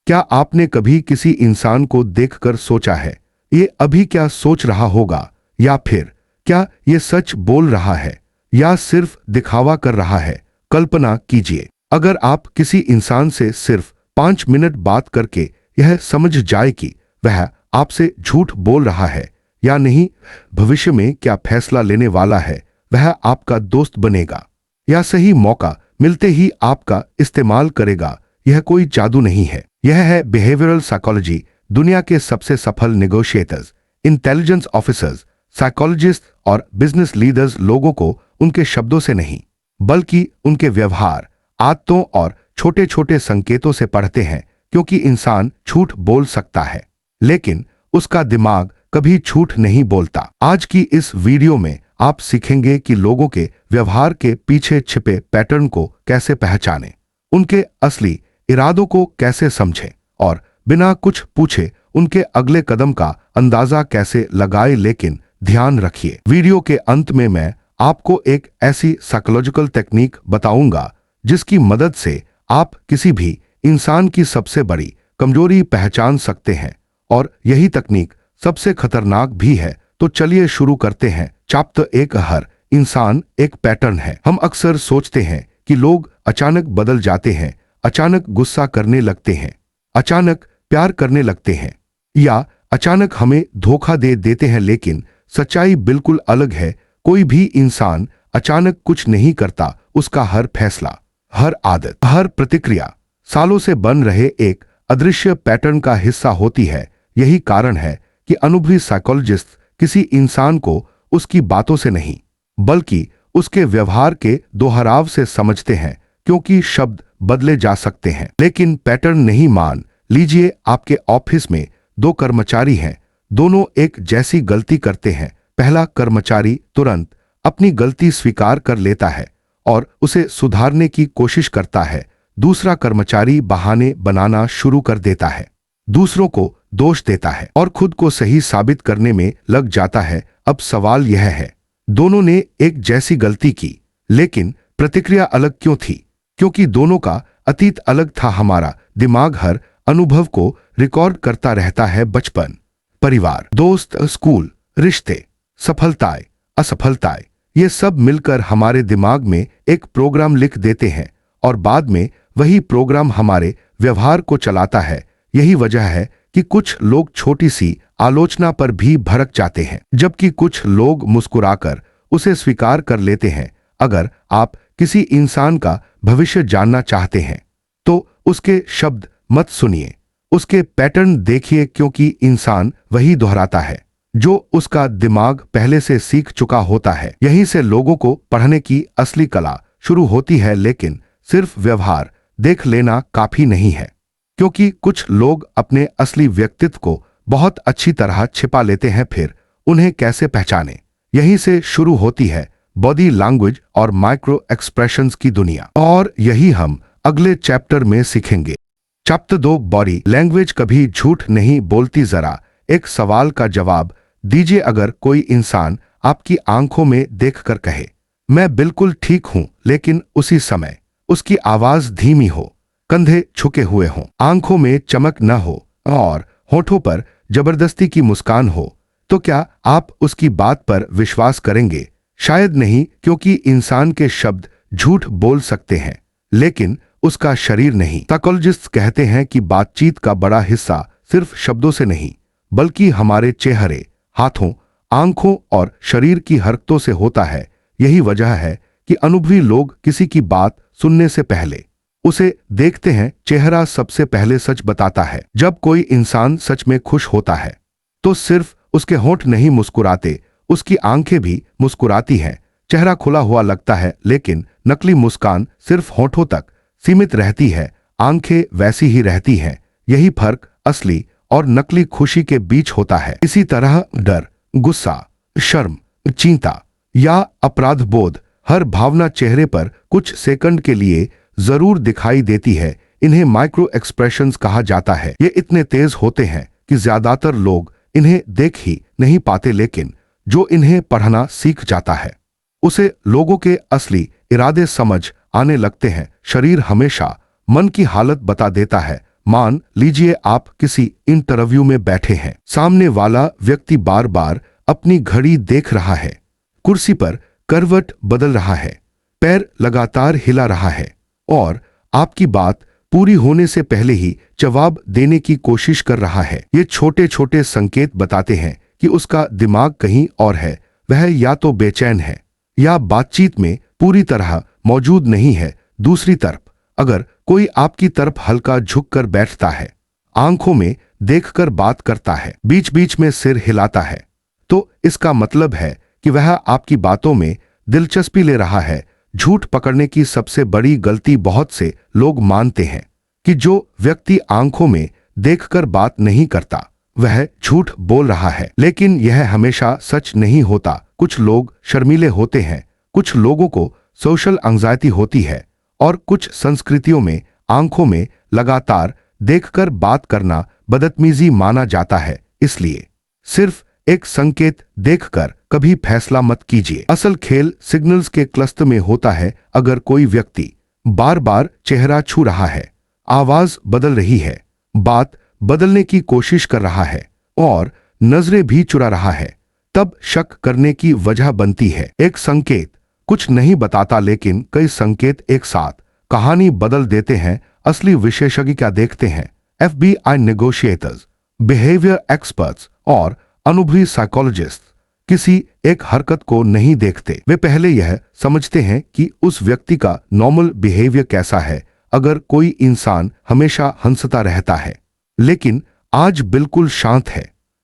क्या आपने कभी किसी इंसान को देखकर सोचा है, ये अभी क्या सोच रहा होगा, या फिर क्या ये सच बोल रहा है या सिर्फ दिखावा कर रहा है? कल्पना कीजिए, अगर आप किसी इंसान से सिर्फ 5 मिनट बात करके यह समझ जाए कि वह आपसे झूठ बोल रहा है या नहीं, भविष्य में क्या फैसला लेने वाला है, वह आपका दोस्त बनेगा या सही मौका मिलते ही आपका इस्तेमाल करेगा, यह कोई जादू नहीं है। यह है बिहेवियरल साइकोलॉजी। दुनिया के सबसे सफल नेगोशिएटर्स, इंटेलिजेंस ऑफिसर्स, साइकोलॉजिस्ट और बिजनेस लीडर्स लोगों को उनके शब्दों से नहीं बल्कि उनके व्यवहार, आदतों और छोटे छोटे संकेतों से पढ़ते हैं, क्योंकि इंसान झूठ बोल सकता है लेकिन उसका दिमाग कभी झूठ नहीं बोलता। आज की इस वीडियो में आप सीखेंगे कि लोगों के व्यवहार के पीछे छिपे पैटर्न को कैसे पहचानें, उनके असली इरादों को कैसे समझें और बिना कुछ पूछे उनके अगले कदम का अंदाजा कैसे लगाएं। लेकिन ध्यान रखिए, वीडियो के अंत में मैं आपको एक ऐसी साइकोलॉजिकल टेक्निक बताऊंगा जिसकी मदद से आप किसी भी इंसान की सबसे बड़ी कमजोरी पहचान सकते हैं, और यही तकनीक सबसे खतरनाक भी है। तो चलिए शुरू करते हैं। चैप्टर 1, हर इंसान एक पैटर्न है। हम अक्सर सोचते हैं कि लोग अचानक बदल जाते हैं, अचानक गुस्सा करने लगते हैं, अचानक प्यार करने लगते हैं या अचानक हमें धोखा दे देते हैं, लेकिन सच्चाई बिल्कुल अलग है। कोई भी इंसान अचानक कुछ नहीं करता। उसका हर फैसला, हर आदत, हर प्रतिक्रिया सालों से बन रहे एक अदृश्य पैटर्न का हिस्सा होती है। यही कारण है कि अनुभवी साइकोलॉजिस्ट किसी इंसान को उसकी बातों से नहीं बल्कि उसके व्यवहार के दोहराव से समझते हैं, क्योंकि शब्द बदले जा सकते हैं लेकिन पैटर्न नहीं। मान लीजिए आपके ऑफिस में 2 कर्मचारी हैं, दोनों एक जैसी गलती करते हैं। पहला कर्मचारी तुरंत अपनी गलती स्वीकार कर लेता है और उसे सुधारने की कोशिश करता है। दूसरा कर्मचारी बहाने बनाना शुरू कर देता है, दूसरों को दोष देता है और खुद को सही साबित करने में लग जाता है। अब सवाल यह है, दोनों ने एक जैसी गलती की लेकिन प्रतिक्रिया अलग क्यों थी? क्योंकि दोनों का अतीत अलग था। हमारा दिमाग हर अनुभव को रिकॉर्ड करता रहता है। बचपन, परिवार, दोस्त, स्कूल, रिश्ते, सफलताएं, असफलताएं, ये सब मिलकर हमारे दिमाग में एक प्रोग्राम लिख देते हैं और बाद में वही प्रोग्राम हमारे व्यवहार को चलाता है। यही वजह है कि कुछ लोग छोटी सी आलोचना पर भी भड़क जाते हैं, जबकि कुछ लोग मुस्कुराकर उसे स्वीकार कर लेते हैं। अगर आप किसी इंसान का भविष्य जानना चाहते हैं तो उसके शब्द मत सुनिए, उसके पैटर्न देखिए, क्योंकि इंसान वही दोहराता है जो उसका दिमाग पहले से सीख चुका होता है। यहीं से लोगों को पढ़ने की असली कला शुरू होती है। लेकिन सिर्फ व्यवहार देख लेना काफी नहीं है, क्योंकि कुछ लोग अपने असली व्यक्तित्व को बहुत अच्छी तरह छिपा लेते हैं। फिर उन्हें कैसे पहचानें? यहीं से शुरू होती है बॉडी लैंग्वेज और माइक्रो एक्सप्रेशंस की दुनिया, और यही हम अगले चैप्टर में सीखेंगे। चैप्टर 2, बॉडी लैंग्वेज कभी झूठ नहीं बोलती। जरा एक सवाल का जवाब दीजिए, अगर कोई इंसान आपकी आंखों में देखकर कहे मैं बिल्कुल ठीक हूं, लेकिन उसी समय उसकी आवाज धीमी हो, कंधे झुके हुए हों, आंखों में चमक न हो और होठों पर जबरदस्ती की मुस्कान हो, तो क्या आप उसकी बात पर विश्वास करेंगे? शायद नहीं, क्योंकि इंसान के शब्द झूठ बोल सकते हैं लेकिन उसका शरीर नहीं। साइकोलॉजिस्ट कहते हैं कि बातचीत का बड़ा हिस्सा सिर्फ शब्दों से नहीं बल्कि हमारे चेहरे, हाथों, आंखों और शरीर की हरकतों से होता है। यही वजह है कि अनुभवी लोग किसी की बात सुनने से पहले उसे देखते हैं। चेहरा सबसे पहले सच बताता है। जब कोई इंसान सच में खुश होता है तो सिर्फ उसके होंठ नहीं मुस्कुराते, उसकी आंखें भी मुस्कुराती हैं। चेहरा खुला हुआ लगता है लेकिन नकली मुस्कान सिर्फ होठों तक सीमित रहती है, आंखें वैसी ही रहती हैं। यही फर्क असली और नकली खुशी के बीच होता है। इसी तरह डर, गुस्सा, शर्म, चिंता या अपराध बोध, हर भावना चेहरे पर कुछ सेकंड के लिए जरूर दिखाई देती है। इन्हें माइक्रो एक्सप्रेशंस कहा जाता है। ये इतने तेज होते हैं कि ज्यादातर लोग इन्हें देख ही नहीं पाते, लेकिन जो इन्हें पढ़ना सीख जाता है उसे लोगों के असली इरादे समझ आने लगते हैं। शरीर हमेशा मन की हालत बता देता है। मान लीजिए आप किसी इंटरव्यू में बैठे हैं। सामने वाला व्यक्ति बार बार अपनी घड़ी देख रहा है, कुर्सी पर करवट बदल रहा है, पैर लगातार हिला रहा है और आपकी बात पूरी होने से पहले ही जवाब देने की कोशिश कर रहा है। ये छोटे छोटे संकेत बताते हैं कि उसका दिमाग कहीं और है। वह या तो बेचैन है या बातचीत में पूरी तरह मौजूद नहीं है। दूसरी तरफ अगर कोई आपकी तरफ हल्का झुककर बैठता है, आंखों में देखकर बात करता है, बीच बीच में सिर हिलाता है, तो इसका मतलब है कि वह आपकी बातों में दिलचस्पी ले रहा है। झूठ पकड़ने की सबसे बड़ी गलती बहुत से लोग मानते हैं कि जो व्यक्ति आंखों में देखकर बात नहीं करता वह झूठ बोल रहा है, लेकिन यह हमेशा सच नहीं होता। कुछ लोग शर्मीले होते हैं, कुछ लोगों को सोशल एंजाइटी होती है और कुछ संस्कृतियों में आंखों में लगातार देखकर बात करना बदतमीजी माना जाता है। इसलिए सिर्फ एक संकेत देखकर कभी फैसला मत कीजिए। असल खेल सिग्नल्स के क्लस्टर में होता है। अगर कोई व्यक्ति बार बार चेहरा छू रहा है, आवाज बदल रही है, बात बदलने की कोशिश कर रहा है और नजरें भी चुरा रहा है, तब शक करने की वजह बनती है। एक संकेत कुछ नहीं बताता, लेकिन कई संकेत एक साथ कहानी बदल देते हैं। असली विशेषज्ञ क्या देखते हैं? FBI नेगोशिएटर्स, बिहेवियर एक्सपर्ट्स और अनुभवी साइकोलॉजिस्ट किसी एक हरकत को नहीं देखते। वे पहले यह समझते हैं कि उस व्यक्ति का नॉर्मल बिहेवियर कैसा है। अगर कोई इंसान हमेशा हंसता रहता है लेकिन आज बिल्कुल शांत है,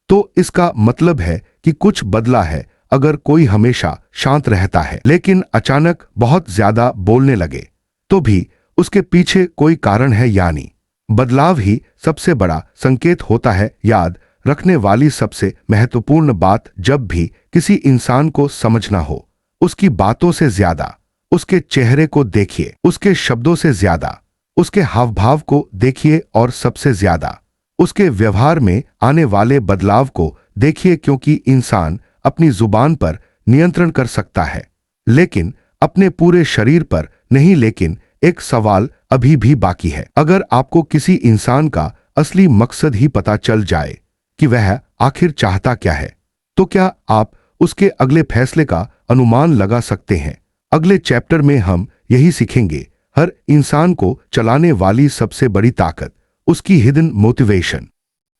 तो इसका मतलब है कि कुछ बदला है। अगर कोई हमेशा शांत रहता है लेकिन अचानक बहुत ज्यादा बोलने लगे, तो भी उसके पीछे कोई कारण है, यानी बदलाव ही सबसे बड़ा संकेत होता है। याद रखने वाली सबसे महत्वपूर्ण बात, जब भी किसी इंसान को समझना हो, उसकी बातों से ज्यादा उसके चेहरे को देखिए, उसके शब्दों से ज्यादा उसके हावभाव को देखिए और सबसे ज्यादा उसके व्यवहार में आने वाले बदलाव को देखिए, क्योंकि इंसान अपनी जुबान पर नियंत्रण कर सकता है लेकिन अपने पूरे शरीर पर नहीं। लेकिन एक सवाल अभी भी बाकी है। अगर आपको किसी इंसान का असली मकसद ही पता चल जाए कि वह आखिर चाहता क्या है, तो क्या आप उसके अगले फैसले का अनुमान लगा सकते हैं? अगले चैप्टर में हम यही सीखेंगे। हर इंसान को चलाने वाली सबसे बड़ी ताकत, उसकी हिडन मोटिवेशन।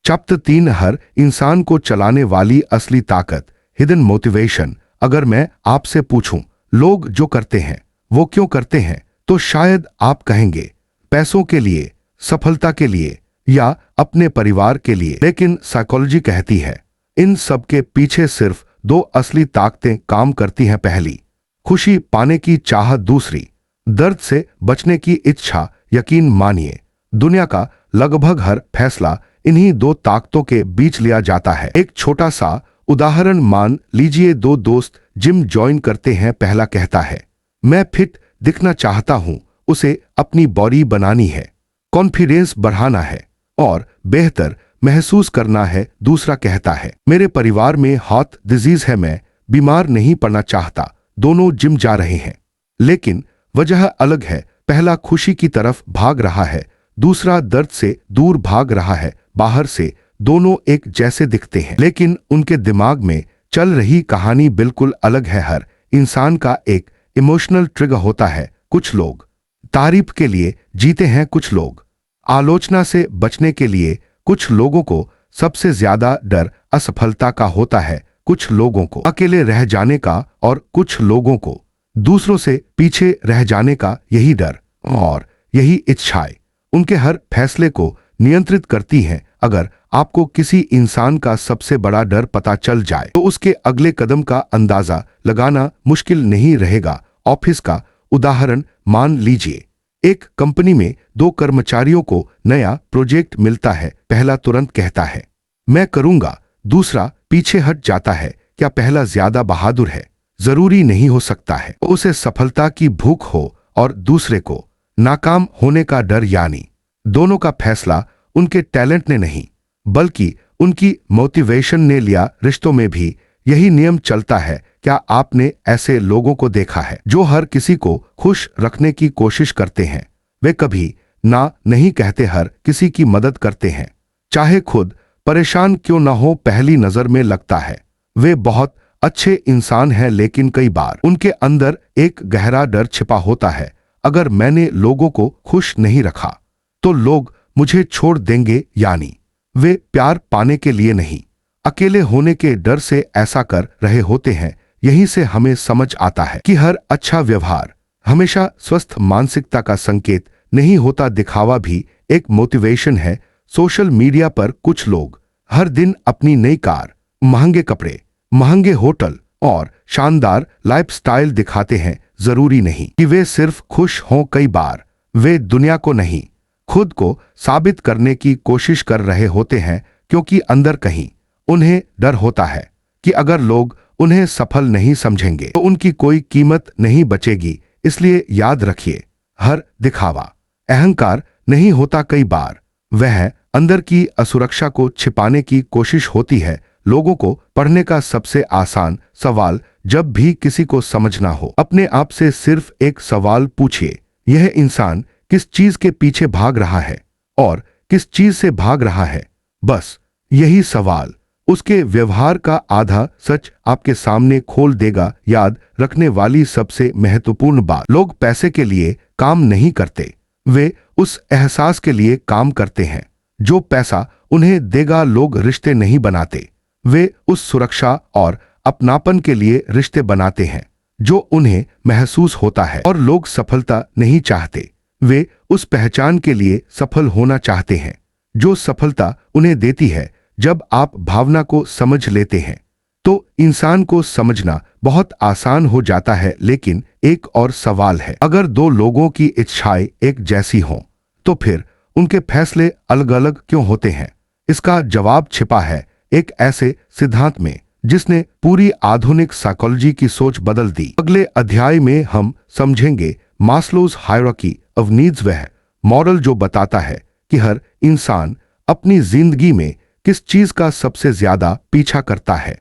चैप्टर 3, हर इंसान को चलाने वाली असली ताकत, हिडन मोटिवेशन। अगर मैं आपसे पूछूं लोग जो करते हैं वो क्यों करते हैं, तो शायद आप कहेंगे पैसों के लिए, सफलता के लिए या अपने परिवार के लिए। लेकिन साइकोलॉजी कहती है इन सब के पीछे सिर्फ दो असली ताकतें काम करती हैं। पहली, खुशी पाने की चाहत। दूसरी, दर्द से बचने की इच्छा। यकीन मानिए, दुनिया का लगभग हर फैसला इन्हीं दो ताकतों के बीच लिया जाता है। एक छोटा सा उदाहरण मान लीजिए, दो दोस्त जिम ज्वाइन करते हैं। पहला कहता है मैं फिट दिखना चाहता हूं, उसे अपनी बॉडी बनानी है, कॉन्फिडेंस बढ़ाना है और बेहतर महसूस करना है। दूसरा कहता है मेरे परिवार में हार्ट डिजीज है, मैं बीमार नहीं पड़ना चाहता। दोनों जिम जा रहे हैं लेकिन वजह अलग है। पहला खुशी की तरफ भाग रहा है, दूसरा दर्द से दूर भाग रहा है। बाहर से दोनों एक जैसे दिखते हैं लेकिन उनके दिमाग में चल रही कहानी बिल्कुल अलग है। हर इंसान का एक इमोशनल ट्रिगर होता है। कुछ लोग तारीफ के लिए जीते हैं, कुछ लोग आलोचना से बचने के लिए। कुछ लोगों को सबसे ज्यादा डर असफलता का होता है, कुछ लोगों को अकेले रह जाने का और कुछ लोगों को दूसरों से पीछे रह जाने का। यही डर और यही इच्छाएं उनके हर फैसले को नियंत्रित करती हैं। अगर आपको किसी इंसान का सबसे बड़ा डर पता चल जाए तो उसके अगले कदम का अंदाजा लगाना मुश्किल नहीं रहेगा। ऑफिस का उदाहरण मान लीजिए, एक कंपनी में दो कर्मचारियों को नया प्रोजेक्ट मिलता है। पहला तुरंत कहता है मैं करूंगा, दूसरा पीछे हट जाता है। क्या पहला ज्यादा बहादुर है? जरूरी नहीं हो सकता है। उसे सफलता की भूख हो और दूसरे को नाकाम होने का डर। यानी दोनों का फैसला उनके टैलेंट ने नहीं बल्कि उनकी मोटिवेशन ने लिया। रिश्तों में भी यही नियम चलता है। क्या आपने ऐसे लोगों को देखा है जो हर किसी को खुश रखने की कोशिश करते हैं? वे कभी ना नहीं कहते, हर किसी की मदद करते हैं, चाहे खुद परेशान क्यों न हो। पहली नजर में लगता है वे बहुत अच्छे इंसान हैं, लेकिन कई बार उनके अंदर एक गहरा डर छिपा होता है। अगर मैंने लोगों को खुश नहीं रखा तो लोग मुझे छोड़ देंगे, यानी वे प्यार पाने के लिए नहीं, अकेले होने के डर से ऐसा कर रहे होते हैं। यहीं से हमें समझ आता है कि हर अच्छा व्यवहार हमेशा स्वस्थ मानसिकता का संकेत नहीं होता। दिखावा भी एक मोटिवेशन है। सोशल मीडिया पर कुछ लोग हर दिन अपनी नई कार, महंगे कपड़े, महंगे होटल और शानदार लाइफस्टाइल दिखाते हैं। जरूरी नहीं कि वे सिर्फ खुश हों, कई बार वे दुनिया को नहीं, खुद को साबित करने की कोशिश कर रहे होते हैं, क्योंकि अंदर कहीं उन्हें डर होता है कि अगर लोग उन्हें सफल नहीं समझेंगे तो उनकी कोई कीमत नहीं बचेगी। इसलिए याद रखिए, हर दिखावा अहंकार नहीं होता। कई बार वह अंदर की असुरक्षा को छिपाने की कोशिश होती है। लोगों को पढ़ने का सबसे आसान सवाल, जब भी किसी को समझना हो, अपने आप से सिर्फ एक सवाल पूछिए, यह इंसान किस चीज के पीछे भाग रहा है और किस चीज से भाग रहा है। बस यही सवाल उसके व्यवहार का आधा सच आपके सामने खोल देगा। याद रखने वाली सबसे महत्वपूर्ण बात, लोग पैसे के लिए काम नहीं करते, वे उस एहसास के लिए काम करते हैं जो पैसा उन्हें देगा। लोग रिश्ते नहीं बनाते, वे उस सुरक्षा और अपनापन के लिए रिश्ते बनाते हैं जो उन्हें महसूस होता है। और लोग सफलता नहीं चाहते, वे उस पहचान के लिए सफल होना चाहते हैं जो सफलता उन्हें देती है। जब आप भावना को समझ लेते हैं तो इंसान को समझना बहुत आसान हो जाता है। लेकिन एक और सवाल है, अगर दो लोगों की इच्छाएं एक जैसी हों तो फिर उनके फैसले अलग अलग क्यों होते हैं? इसका जवाब छिपा है एक ऐसे सिद्धांत में जिसने पूरी आधुनिक साइकोलॉजी की सोच बदल दी। अगले अध्याय में हम समझेंगे मास्लोज हायरार्की ऑफ नीड्स, वह मॉडल जो बताता है कि हर इंसान अपनी जिंदगी में किस चीज का सबसे ज्यादा पीछा करता है।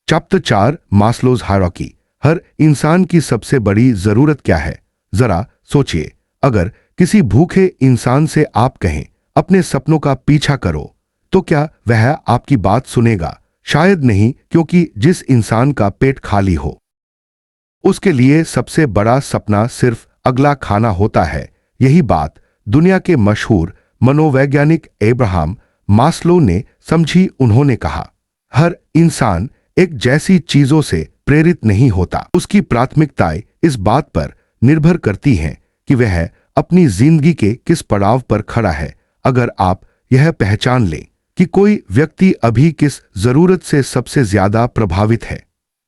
चैप्टर 4, मास्लोज हायरार्की, हर इंसान की सबसे बड़ी जरूरत क्या है? जरा सोचिए, अगर किसी भूखे इंसान से आप कहें अपने सपनों का पीछा करो, तो क्या वह आपकी बात सुनेगा? शायद नहीं, क्योंकि जिस इंसान का पेट खाली हो उसके लिए सबसे बड़ा सपना सिर्फ अगला खाना होता है। यही बात दुनिया के मशहूर मनोवैज्ञानिक अब्राहम मास्लो ने समझी। उन्होंने कहा, हर इंसान एक जैसी चीजों से प्रेरित नहीं होता, उसकी प्राथमिकताएं इस बात पर निर्भर करती हैं कि वह अपनी जिंदगी के किस पड़ाव पर खड़ा है। अगर आप यह पहचान लें कि कोई व्यक्ति अभी किस जरूरत से सबसे ज्यादा प्रभावित है,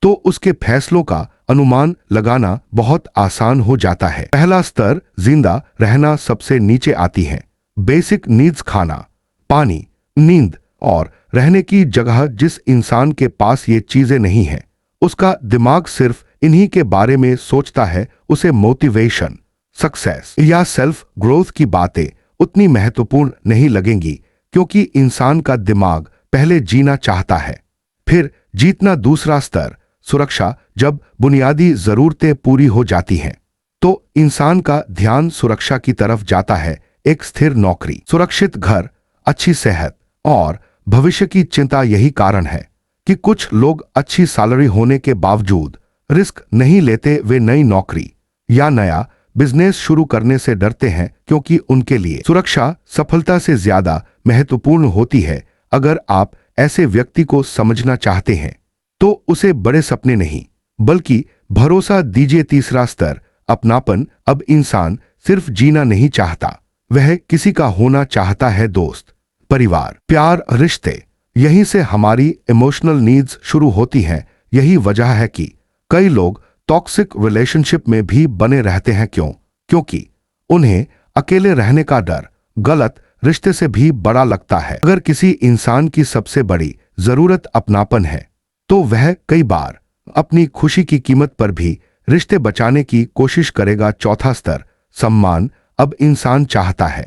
तो उसके फैसलों का अनुमान लगाना बहुत आसान हो जाता है। पहला स्तर, जिंदा रहना, सबसे नीचे आती है बेसिक नीड्स, खाना, पानी, नींद और रहने की जगह। जिस इंसान के पास ये चीजें नहीं हैं, उसका दिमाग सिर्फ इन्हीं के बारे में सोचता है। उसे मोटिवेशन, सक्सेस या सेल्फ ग्रोथ की बातें उतनी महत्वपूर्ण नहीं लगेंगी, क्योंकि इंसान का दिमाग पहले जीना चाहता है, फिर जीतना। दूसरा स्तर, सुरक्षा, जब बुनियादी जरूरतें पूरी हो जाती हैं तो इंसान का ध्यान सुरक्षा की तरफ जाता है। एक स्थिर नौकरी, सुरक्षित घर, अच्छी सेहत और भविष्य की चिंता। यही कारण है कि कुछ लोग अच्छी सैलरी होने के बावजूद रिस्क नहीं लेते। वे नई नौकरी या नया बिजनेस शुरू करने से डरते हैं, क्योंकि उनके लिए सुरक्षा सफलता से ज्यादा महत्वपूर्ण होती है। अगर आप ऐसे व्यक्ति को समझना चाहते हैं तो उसे बड़े सपने नहीं बल्कि भरोसा दीजिए। तीसरा स्तर, अपनापन, अब इंसान सिर्फ जीना नहीं चाहता, वह किसी का होना चाहता है। दोस्त, परिवार, प्यार, रिश्ते, यहीं से हमारी इमोशनल नीड्स शुरू होती हैं। यही वजह है कि कई लोग टॉक्सिक रिलेशनशिप में भी बने रहते हैं। क्यों? क्योंकि उन्हें अकेले रहने का डर गलत रिश्ते से भी बड़ा लगता है। अगर किसी इंसान की सबसे बड़ी जरूरत अपनापन है तो वह कई बार अपनी खुशी की कीमत पर भी रिश्ते बचाने की कोशिश करेगा। चौथा स्तर, सम्मान, अब इंसान चाहता है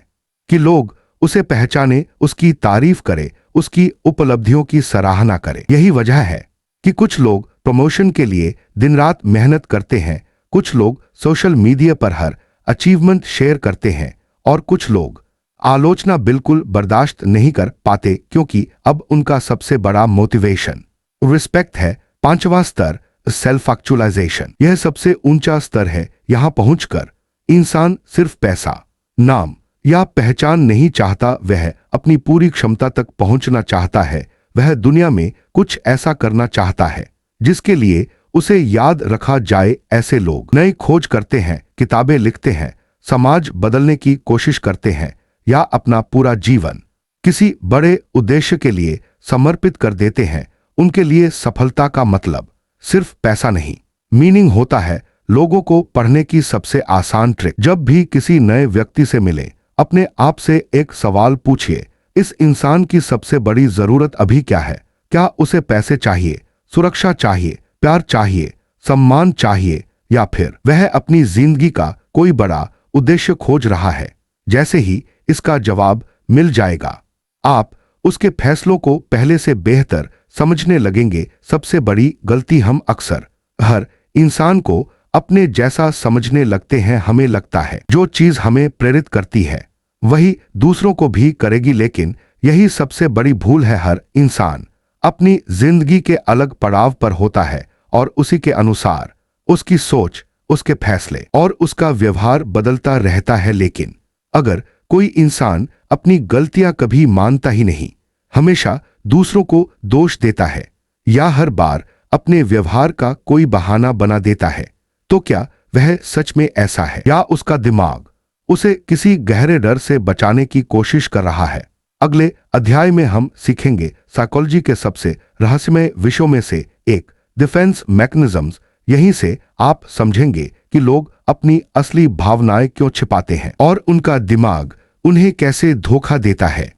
कि लोग उसे पहचाने, उसकी तारीफ करे, उसकी उपलब्धियों की सराहना करे। यही वजह है कि कुछ लोग प्रमोशन के लिए दिन रात मेहनत करते हैं, कुछ लोग सोशल मीडिया पर हर अचीवमेंट शेयर करते हैं और कुछ लोग आलोचना बिल्कुल बर्दाश्त नहीं कर पाते क्योंकि अब उनका सबसे बड़ा मोटिवेशन रिस्पेक्ट है। पांचवा स्तर सेल्फ एक्चुअलाइजेशन। यह सबसे ऊंचा स्तर है। यहां पहुंचकर इंसान सिर्फ पैसा, नाम या पहचान नहीं चाहता, वह अपनी पूरी क्षमता तक पहुंचना चाहता है। वह दुनिया में कुछ ऐसा करना चाहता है जिसके लिए उसे याद रखा जाए। ऐसे लोग नई खोज करते हैं, किताबें लिखते हैं, समाज बदलने की कोशिश करते हैं या अपना पूरा जीवन किसी बड़े उद्देश्य के लिए समर्पित कर देते हैं। उनके लिए सफलता का मतलब सिर्फ पैसा नहीं, मीनिंग होता है। लोगों को पढ़ने की सबसे आसान ट्रिक, जब भी किसी नए व्यक्ति से मिले अपने आप से एक सवाल पूछिए, इस इंसान की सबसे बड़ी जरूरत अभी क्या है? क्या उसे पैसे चाहिए, सुरक्षा चाहिए, प्यार चाहिए, सम्मान चाहिए, या फिर वह अपनी जिंदगी का कोई बड़ा उद्देश्य खोज रहा है? जैसे ही इसका जवाब मिल जाएगा, आप उसके फैसलों को पहले से बेहतर समझने लगेंगे। सबसे बड़ी गलती हम अक्सर हर इंसान को अपने जैसा समझने लगते हैं। हमें लगता है जो चीज हमें प्रेरित करती है वही दूसरों को भी करेगी, लेकिन यही सबसे बड़ी भूल है। हर इंसान अपनी जिंदगी के अलग पड़ाव पर होता है और उसी के अनुसार उसकी सोच, उसके फैसले और उसका व्यवहार बदलता रहता है। लेकिन अगर कोई इंसान अपनी गलतियां कभी मानता ही नहीं, हमेशा दूसरों को दोष देता है या हर बार अपने व्यवहार का कोई बहाना बना देता है, तो क्या वह सच में ऐसा है या उसका दिमाग उसे किसी गहरे डर से बचाने की कोशिश कर रहा है? अगले अध्याय में हम सीखेंगे साइकोलॉजी के सबसे रहस्यमय विषयों में से एक, डिफेंस मैकेनिज्म्स। यहीं से आप समझेंगे कि लोग अपनी असली भावनाएं क्यों छिपाते हैं और उनका दिमाग उन्हें कैसे धोखा देता है।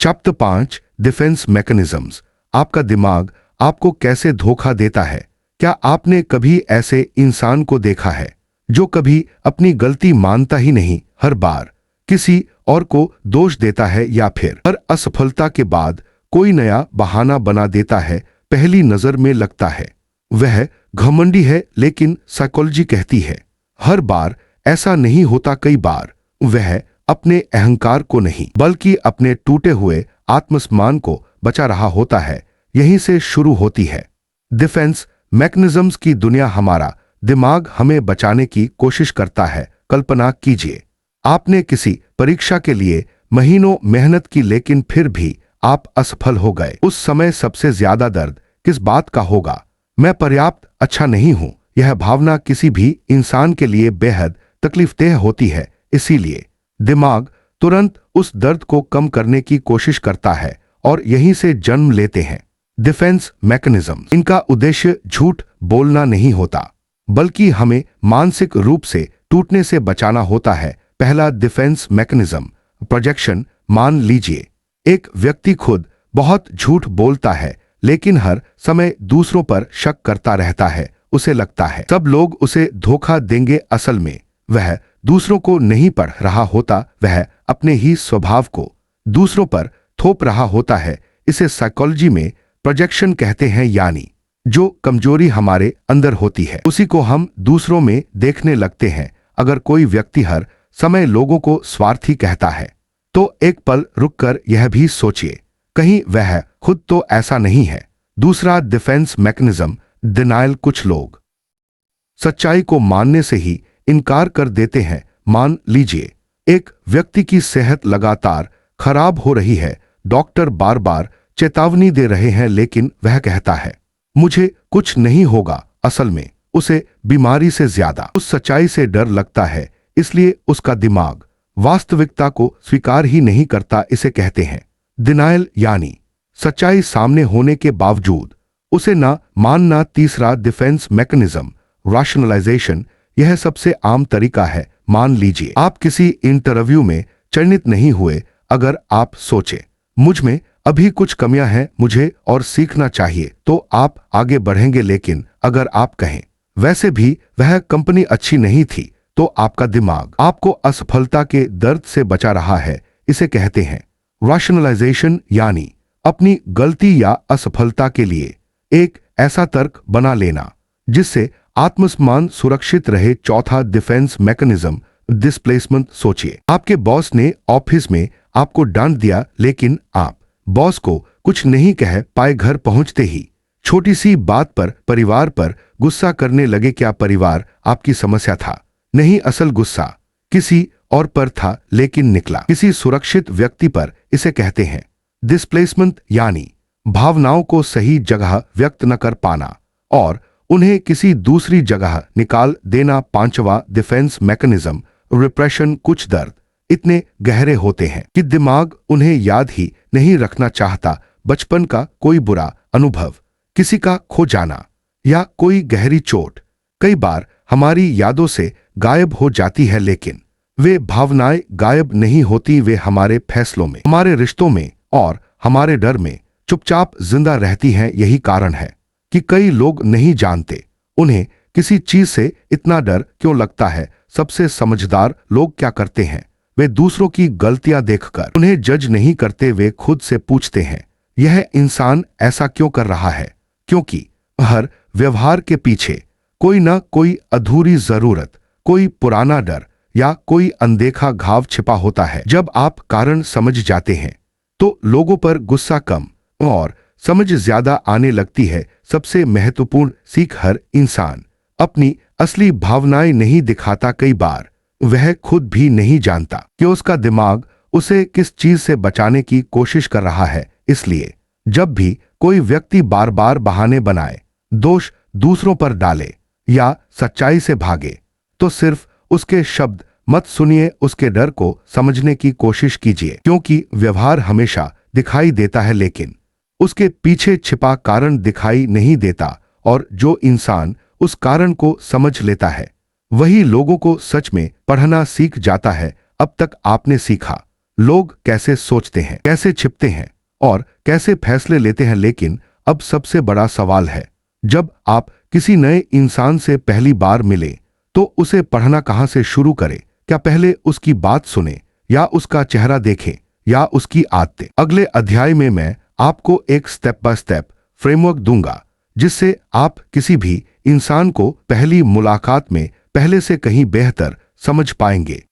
Chapter 5, defence mechanisms. आपका दिमाग आपको कैसे धोखा देता है? क्या आपने कभी ऐसे इंसान को देखा है जो कभी अपनी गलती मानता ही नहीं, हर बार किसी और को दोष देता है या फिर हर असफलता के बाद कोई नया बहाना बना देता है? पहली नजर में लगता है वह घमंडी है, लेकिन साइकोलॉजी कहती है हर बार ऐसा नहीं होता। कई बार वह अपने अहंकार को नहीं बल्कि अपने टूटे हुए आत्मसम्मान को बचा रहा होता है। यहीं से शुरू होती है डिफेंस मैकेनिज्म्स की दुनिया। हमारा दिमाग हमें बचाने की कोशिश करता है। कल्पना कीजिए आपने किसी परीक्षा के लिए महीनों मेहनत की, लेकिन फिर भी आप असफल हो गए। उस समय सबसे ज्यादा दर्द किस बात का होगा? मैं पर्याप्त अच्छा नहीं हूं। यह भावना किसी भी इंसान के लिए बेहद तकलीफदेह होती है। इसीलिए दिमाग तुरंत उस दर्द को कम करने की कोशिश करता है और यहीं से जन्म लेते हैं डिफेंस मैकेनिज्म। इनका उद्देश्य झूठ बोलना नहीं होता, बल्कि हमें मानसिक रूप से टूटने से बचाना होता है। पहला डिफेंस मैकेनिज्म, प्रोजेक्शन। मान लीजिए एक व्यक्ति खुद बहुत झूठ बोलता है, लेकिन हर समय दूसरों पर शक करता रहता है। उसे लगता है सब लोग उसे धोखा देंगे। असल में वह दूसरों को नहीं पढ़ रहा होता, वह अपने ही स्वभाव को दूसरों पर थोप रहा होता है। इसे साइकोलॉजी में प्रोजेक्शन कहते हैं, यानी जो कमजोरी हमारे अंदर होती है उसी को हम दूसरों में देखने लगते हैं। अगर कोई व्यक्ति हर समय लोगों को स्वार्थी कहता है, तो एक पल रुककर यह भी सोचिए कहीं वह खुद तो ऐसा नहीं है। दूसरा डिफेंस मैकेनिज्म, डिनायल। कुछ लोग सच्चाई को मानने से ही इनकार कर देते हैं। मान लीजिए एक व्यक्ति की सेहत लगातार खराब हो रही है, डॉक्टर बार बार चेतावनी दे रहे हैं, लेकिन वह कहता है मुझे कुछ नहीं होगा। असल में उसे बीमारी से ज्यादा उस सच्चाई से डर लगता है, इसलिए उसका दिमाग वास्तविकता को स्वीकार ही नहीं करता। इसे कहते हैं डिनायल, यानी सच्चाई सामने होने के बावजूद उसे ना मानना। तीसरा डिफेंस मैकेनिज्म, रैशनलाइजेशन। यह सबसे आम तरीका है। मान लीजिए आप किसी इंटरव्यू में चयनित नहीं हुए। अगर आप सोचे मुझ में अभी कुछ कमियां हैं, मुझे और सीखना चाहिए, तो आप आगे बढ़ेंगे। लेकिन अगर आप कहें वैसे भी वह कंपनी अच्छी नहीं थी, तो आपका दिमाग आपको असफलता के दर्द से बचा रहा है। इसे कहते हैं रैशनलाइजेशन, यानी अपनी गलती या असफलता के लिए एक ऐसा तर्क बना लेना जिससे आत्मसम्मान सुरक्षित रहे। चौथा डिफेंस मैकेनिज्म, डिस्प्लेसमेंट सोचिए, आपके बॉस ने ऑफिस में आपको डांट दिया, लेकिन आप बॉस को कुछ नहीं कह पाए घर पहुंचते ही छोटी सी बात पर परिवार पर गुस्सा करने लगे। क्या परिवार आपकी समस्या था? नहीं, असल गुस्सा किसी और पर था, लेकिन निकला किसी सुरक्षित व्यक्ति पर। इसे कहते हैं डिस्प्लेसमेंट, यानी भावनाओं को सही जगह व्यक्त न कर पाना और उन्हें किसी दूसरी जगह निकाल देना। पांचवा, डिफेंस मैकेनिज्म, रिप्रेशन। कुछ दर्द इतने गहरे होते हैं कि दिमाग उन्हें याद ही नहीं रखना चाहता। बचपन का कोई बुरा अनुभव, किसी का खो जाना या कोई गहरी चोट कई बार हमारी यादों से गायब हो जाती है, लेकिन वे भावनाएं गायब नहीं होती। वे हमारे फैसलों में, हमारे रिश्तों में और हमारे डर में चुपचाप जिंदा रहती हैं। यही कारण है कि कई लोग नहीं जानते उन्हें किसी चीज से इतना डर क्यों लगता है। सबसे समझदार लोग क्या करते हैं? वे दूसरों की गलतियां देखकर उन्हें जज नहीं करते, वे खुद से पूछते हैं, यह इंसान ऐसा क्यों कर रहा है? क्योंकि हर व्यवहार के पीछे कोई ना कोई अधूरी जरूरत, कोई पुराना डर या कोई अनदेखा घाव छिपा होता है। जब आप कारण समझ जाते हैं तो लोगों पर गुस्सा कम और समझ ज्यादा आने लगती है। सबसे महत्वपूर्ण सीख, हर इंसान अपनी असली भावनाएं नहीं दिखाता। कई बार वह खुद भी नहीं जानता कि उसका दिमाग उसे किस चीज से बचाने की कोशिश कर रहा है। इसलिए जब भी कोई व्यक्ति बार बार बहाने बनाए, दोष दूसरों पर डाले या सच्चाई से भागे, तो सिर्फ उसके शब्द मत सुनिए, उसके डर को समझने की कोशिश कीजिए। क्योंकि व्यवहार हमेशा दिखाई देता है, लेकिन उसके पीछे छिपा कारण दिखाई नहीं देता। और जो इंसान उस कारण को समझ लेता है वही लोगों को सच में पढ़ना सीख जाता है। अब तक आपने सीखा लोग कैसे सोचते हैं, कैसे छिपते हैं और कैसे फैसले लेते हैं, लेकिन अब सबसे बड़ा सवाल है, जब आप किसी नए इंसान से पहली बार मिले तो उसे पढ़ना कहां से शुरू करें? क्या पहले उसकी बात सुने या उसका चेहरा देखें या उसकी आदतें? अगले अध्याय में मैं आपको एक स्टेप बाय स्टेप फ्रेमवर्क दूंगा जिससे आप किसी भी इंसान को पहली मुलाकात में पहले से कहीं बेहतर समझ पाएंगे।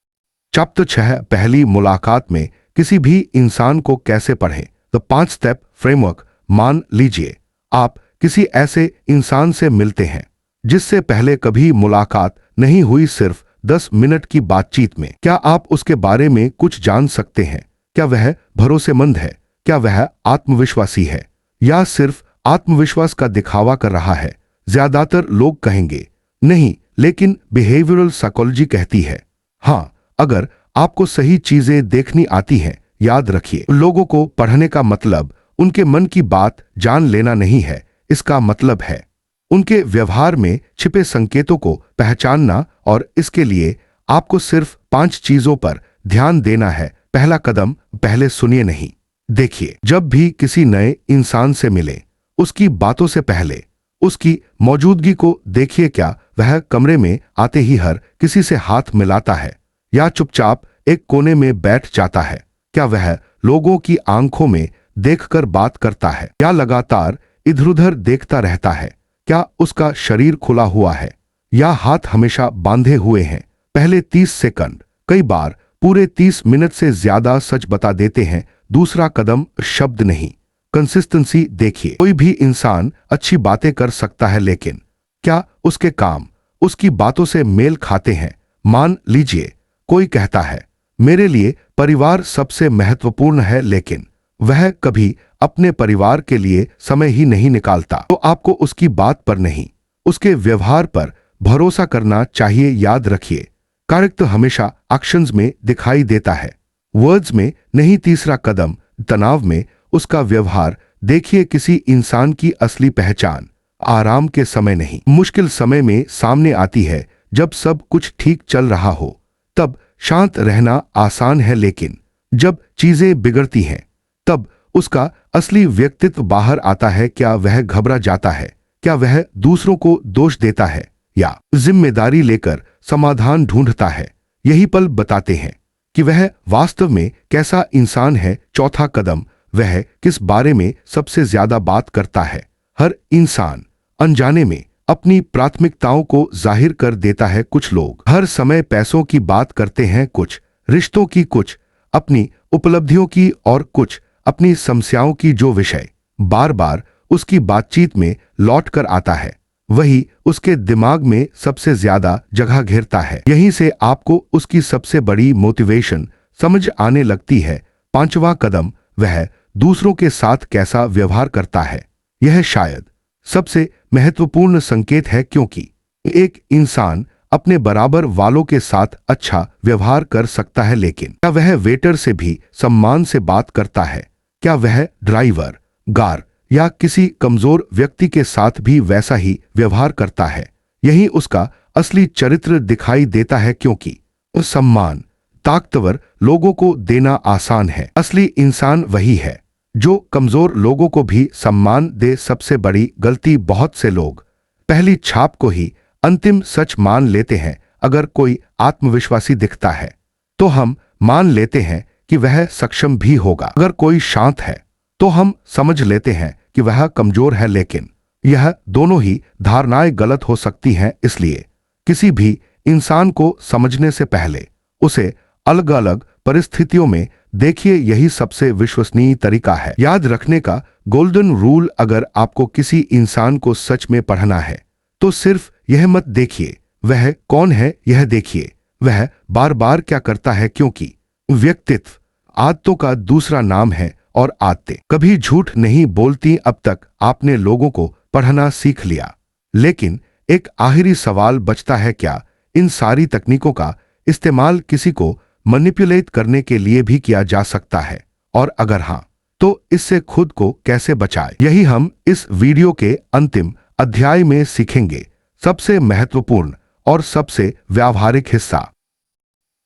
चैप्टर 6, पहली मुलाकात में किसी भी इंसान को कैसे पढ़ें। The 5 step framework. मान लीजिए आप किसी ऐसे इंसान से मिलते हैं जिससे पहले कभी मुलाकात नहीं हुई, सिर्फ 10 मिनट की बातचीत में क्या आप उसके बारे में कुछ जान सकते हैं? क्या वह भरोसेमंद है? क्या वह आत्मविश्वासी है या सिर्फ आत्मविश्वास का दिखावा कर रहा है? ज्यादातर लोग कहेंगे नहीं, लेकिन बिहेवियरल साइकोलॉजी कहती है हाँ। अगर आपको सही चीजें देखनी आती हैं, याद रखिए, लोगों को पढ़ने का मतलब उनके मन की बात जान लेना नहीं है। इसका मतलब है उनके व्यवहार में छिपे संकेतों को पहचानना, और इसके लिए आपको सिर्फ 5 चीजों पर ध्यान देना है। पहला कदम, पहले सुनिए नहीं देखिए। जब भी किसी नए इंसान से मिले, उसकी बातों से पहले उसकी मौजूदगी को देखिए। क्या वह कमरे में आते ही हर किसी से हाथ मिलाता है या चुपचाप एक कोने में बैठ जाता है? क्या वह लोगों की आंखों में देखकर बात करता है या लगातार इधर-उधर देखता रहता है? क्या उसका शरीर खुला हुआ है या हाथ हमेशा बांधे हुए हैं? पहले 30 सेकंड कई बार पूरे 30 मिनट से ज्यादा सच बता देते हैं। दूसरा कदम, शब्द नहीं, कंसिस्टेंसी देखिए। कोई भी इंसान अच्छी बातें कर सकता है, लेकिन क्या उसके काम उसकी बातों से मेल खाते हैं? मान लीजिए कोई कहता है मेरे लिए परिवार सबसे महत्वपूर्ण है, लेकिन वह कभी अपने परिवार के लिए समय ही नहीं निकालता, तो आपको उसकी बात पर नहीं, उसके व्यवहार पर भरोसा करना चाहिए। याद रखिए, कैरेक्टर हमेशा एक्शंस में दिखाई देता है, वर्ड्स में नहीं। तीसरा कदम, तनाव में उसका व्यवहार देखिए। किसी इंसान की असली पहचान आराम के समय नहीं, मुश्किल समय में सामने आती है। जब सब कुछ ठीक चल रहा हो तब शांत रहना आसान है, लेकिन जब चीजें बिगड़ती हैं तब उसका असली व्यक्तित्व बाहर आता है। क्या वह घबरा जाता है? क्या वह दूसरों को दोष देता है या जिम्मेदारी लेकर समाधान ढूंढता है? यही पल बताते हैं कि वह वास्तव में कैसा इंसान है। चौथा कदम, वह किस बारे में सबसे ज्यादा बात करता है। हर इंसान अनजाने में अपनी प्राथमिकताओं को जाहिर कर देता है। कुछ लोग हर समय पैसों की बात करते हैं, कुछ रिश्तों की, कुछ अपनी उपलब्धियों की और कुछ अपनी समस्याओं की। जो विषय बार बार उसकी बातचीत में लौट कर आता है वही उसके दिमाग में सबसे ज्यादा जगह घेरता है। यहीं से आपको उसकी सबसे बड़ी मोटिवेशन समझ आने लगती है। पांचवा कदम, वह दूसरों के साथ कैसा व्यवहार करता है। यह शायद सबसे महत्वपूर्ण संकेत है, क्योंकि एक इंसान अपने बराबर वालों के साथ अच्छा व्यवहार कर सकता है, लेकिन क्या वह वेटर से भी सम्मान से बात करता है? क्या वह ड्राइवर, गार्ड या किसी कमजोर व्यक्ति के साथ भी वैसा ही व्यवहार करता है? यही उसका असली चरित्र दिखाई देता है, क्योंकि सम्मान ताकतवर लोगों को देना आसान है, असली इंसान वही है जो कमजोर लोगों को भी सम्मान दे। सबसे बड़ी गलती, बहुत से लोग पहली छाप को ही अंतिम सच मान लेते हैं। अगर कोई आत्मविश्वासी दिखता है तो हम मान लेते हैं कि वह सक्षम भी होगा। अगर कोई शांत है तो हम समझ लेते हैं कि वह कमजोर है, लेकिन यह दोनों ही धारणाएं गलत हो सकती हैं। इसलिए किसी भी इंसान को समझने से पहले उसे अलग अलग परिस्थितियों में देखिए, यही सबसे विश्वसनीय तरीका है। याद रखने का गोल्डन रूल, अगर आपको किसी इंसान को सच में पढ़ना है तो सिर्फ यह मत देखिए वह कौन है, यह देखिए वह बार बार क्या करता है, क्योंकि व्यक्तित्व आदतों का दूसरा नाम है और आदतें कभी झूठ नहीं बोलती। अब तक आपने लोगों को पढ़ना सीख लिया, लेकिन एक आखिरी सवाल बचता है, क्या इन सारी तकनीकों का इस्तेमाल किसी को मैनिपुलेट करने के लिए भी किया जा सकता है? और अगर हां, तो इससे खुद को कैसे बचाए? यही हम इस वीडियो के अंतिम अध्याय में सीखेंगे। सबसे महत्वपूर्ण और सबसे व्यावहारिक हिस्सा,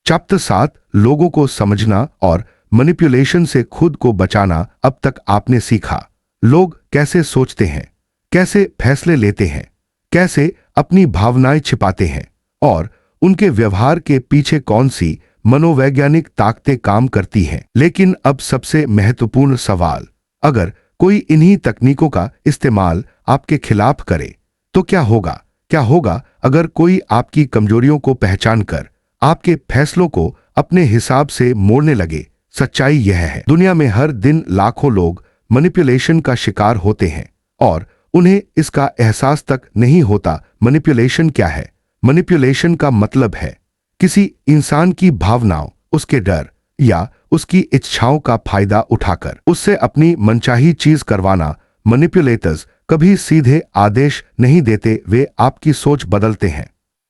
चैप्टर 7, लोगों को समझना और मैनिपुलेशन से खुद को बचाना। अब तक आपने सीखा लोग कैसे सोचते हैं, कैसे फैसले लेते हैं, कैसे अपनी भावनाएं छिपाते हैं और उनके व्यवहार के पीछे कौन सी मनोवैज्ञानिक ताकतें काम करती हैं। लेकिन अब सबसे महत्वपूर्ण सवाल, अगर कोई इन्हीं तकनीकों का इस्तेमाल आपके खिलाफ करे तो क्या होगा? क्या होगा अगर कोई आपकी कमजोरियों को पहचान कर आपके फैसलों को अपने हिसाब से मोड़ने लगे? सच्चाई यह है, दुनिया में हर दिन लाखों लोग मैनिपुलेशन का शिकार होते हैं और उन्हें इसका एहसास तक नहीं होता। मैनिपुलेशन क्या है? मैनिपुलेशन का मतलब है किसी इंसान की भावनाओं, उसके डर या उसकी इच्छाओं का फायदा उठाकर उससे अपनी मनचाही चीज करवाना। मैनिपुलेटर्स कभी सीधे आदेश नहीं देते, वे आपकी सोच बदलते हैं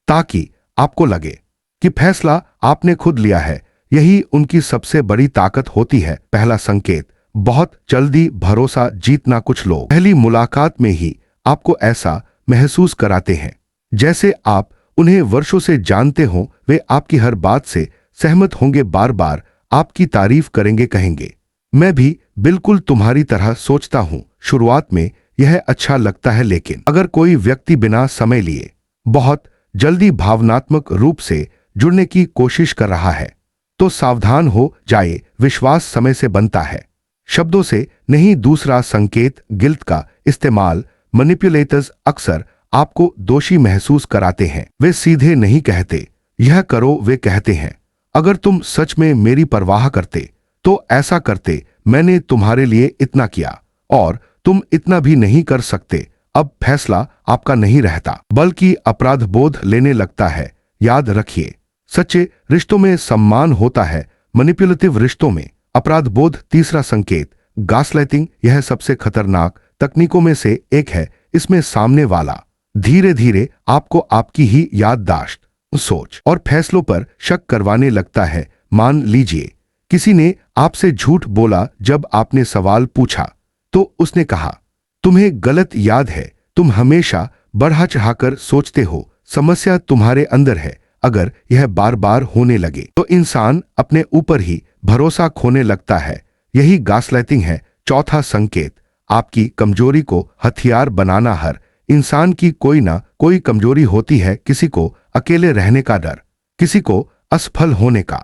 ताकि आपको लगे कि फैसला आपने खुद लिया है। यही उनकी सबसे बड़ी ताकत होती है। पहला संकेत, बहुत जल्दी भरोसा जीतना। कुछ लोग पहली मुलाकात में ही आपको ऐसा महसूस कराते हैं जैसे आप उन्हें वर्षों से जानते हो। वे आपकी हर बात से सहमत होंगे, बार बार आपकी तारीफ करेंगे, कहेंगे मैं भी बिल्कुल तुम्हारी तरह सोचता हूं। शुरुआत में यह अच्छा लगता है, लेकिन अगर कोई व्यक्ति बिना समय लिए बहुत जल्दी भावनात्मक रूप से जुड़ने की कोशिश कर रहा है तो सावधान हो जाए। विश्वास समय से बनता है, शब्दों से नहीं। दूसरा संकेत, गिल्ट का इस्तेमाल। मैनिपुलेटर्स अक्सर आपको दोषी महसूस कराते हैं। वे सीधे नहीं कहते यह करो, वे कहते हैं अगर तुम सच में मेरी परवाह करते तो ऐसा करते। मैंने तुम्हारे लिए इतना किया और तुम इतना भी नहीं कर सकते। अब फैसला आपका नहीं रहता बल्कि अपराध बोध लेने लगता है। याद रखिए, सच्चे रिश्तों में सम्मान होता है, मैनिपुलेटिव रिश्तों में अपराध बोध। तीसरा संकेत, गासलाइटिंग। यह सबसे खतरनाक तकनीकों में से एक है। इसमें सामने वाला धीरे धीरे आपको आपकी ही याददाश्त, सोच और फैसलों पर शक करवाने लगता है। मान लीजिए किसी ने आपसे झूठ बोला जब आपने सवाल पूछा तो उसने कहा तुम्हें गलत याद है, तुम हमेशा बढ़ा चढ़ाकर सोचते हो, समस्या तुम्हारे अंदर है। अगर यह बार बार होने लगे तो इंसान अपने ऊपर ही भरोसा खोने लगता है। यही गासलाइटिंग है। चौथा संकेत, आपकी कमजोरी को हथियार बनाना। हर इंसान की कोई ना कोई कमजोरी होती है। किसी को अकेले रहने का डर, किसी को असफल होने का,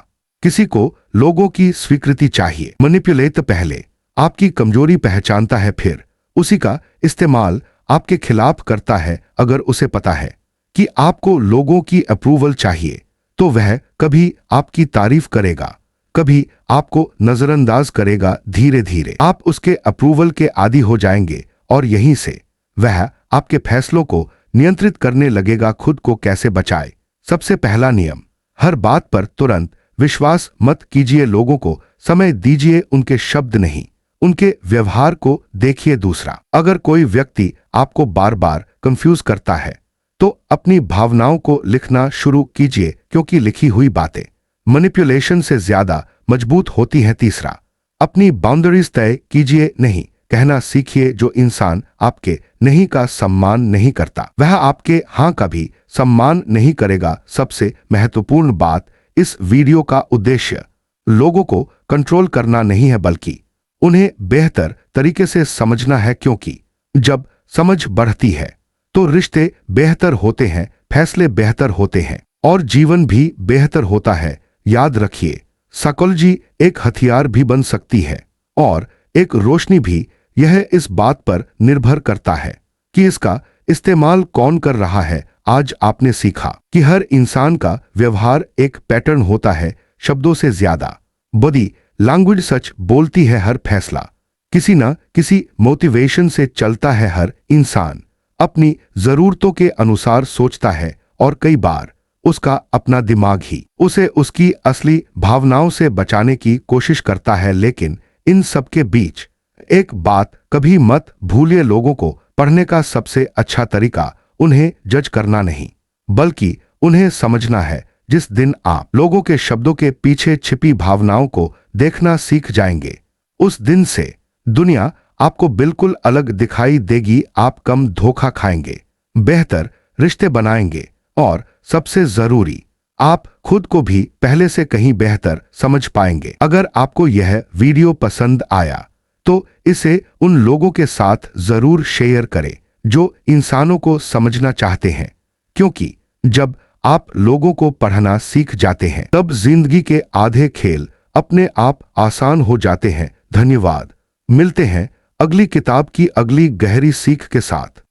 किसी को लोगों की स्वीकृति चाहिए। मैनिपुलेटर पहले आपकी कमजोरी पहचानता है, फिर उसी का इस्तेमाल आपके खिलाफ करता है, अगर उसे पता है कि आपको लोगों की अप्रूवल चाहिए, तो वह कभी आपकी तारीफ करेगा, कभी आपको नजरअंदाज करेगा। धीरे धीरे आप उसके अप्रूवल के आदी हो जाएंगे और यहीं से वह आपके फैसलों को नियंत्रित करने लगेगा। खुद को कैसे बचाए? सबसे पहला नियम, हर बात पर तुरंत विश्वास मत कीजिए। लोगों को समय दीजिए, उनके शब्द नहीं, उनके व्यवहार को देखिए। दूसरा, अगर कोई व्यक्ति आपको बार बार कंफ्यूज करता है तो अपनी भावनाओं को लिखना शुरू कीजिए, क्योंकि लिखी हुई बातें मैनिपुलेशन से ज्यादा मजबूत होती हैं। तीसरा, अपनी बाउंड्रीज तय कीजिए, नहीं कहना सीखिए। जो इंसान आपके नहीं का सम्मान नहीं करता, वह आपके हाँ का भी सम्मान नहीं करेगा। सबसे महत्वपूर्ण बात, इस वीडियो का उद्देश्य लोगों को कंट्रोल करना नहीं है, बल्कि उन्हें बेहतर तरीके से समझना है। क्योंकि जब समझ बढ़ती है तो रिश्ते बेहतर होते हैं, फैसले बेहतर होते हैं और जीवन भी बेहतर होता है। याद रखिए, साइकोलॉजी एक हथियार भी बन सकती है और एक रोशनी भी। यह इस बात पर निर्भर करता है कि इसका इस्तेमाल कौन कर रहा है। आज आपने सीखा कि हर इंसान का व्यवहार एक पैटर्न होता है, शब्दों से ज्यादा बॉडी लैंग्वेज सच बोलती है। हर फैसला किसी न किसी मोटिवेशन से चलता है। हर इंसान अपनी जरूरतों के अनुसार सोचता है और कई बार उसका अपना दिमाग ही उसे उसकी असली भावनाओं से बचाने की कोशिश करता है। लेकिन इन सब के बीच एक बात कभी मत भूलिए, लोगों को पढ़ने का सबसे अच्छा तरीका उन्हें जज करना नहीं, बल्कि उन्हें समझना है। जिस दिन आप लोगों के शब्दों के पीछे छिपी भावनाओं को देखना सीख जाएंगे, उस दिन से दुनिया आपको बिल्कुल अलग दिखाई देगी। आप कम धोखा खाएंगे, बेहतर रिश्ते बनाएंगे और सबसे जरूरी, आप खुद को भी पहले से कहीं बेहतर समझ पाएंगे। अगर आपको यह वीडियो पसंद आया तो इसे उन लोगों के साथ जरूर शेयर करें जो इंसानों को समझना चाहते हैं, क्योंकि जब आप लोगों को पढ़ना सीख जाते हैं तब जिंदगी के आधे खेल अपने आप आसान हो जाते हैं। धन्यवाद। मिलते हैं अगली किताब की अगली गहरी सीख के साथ।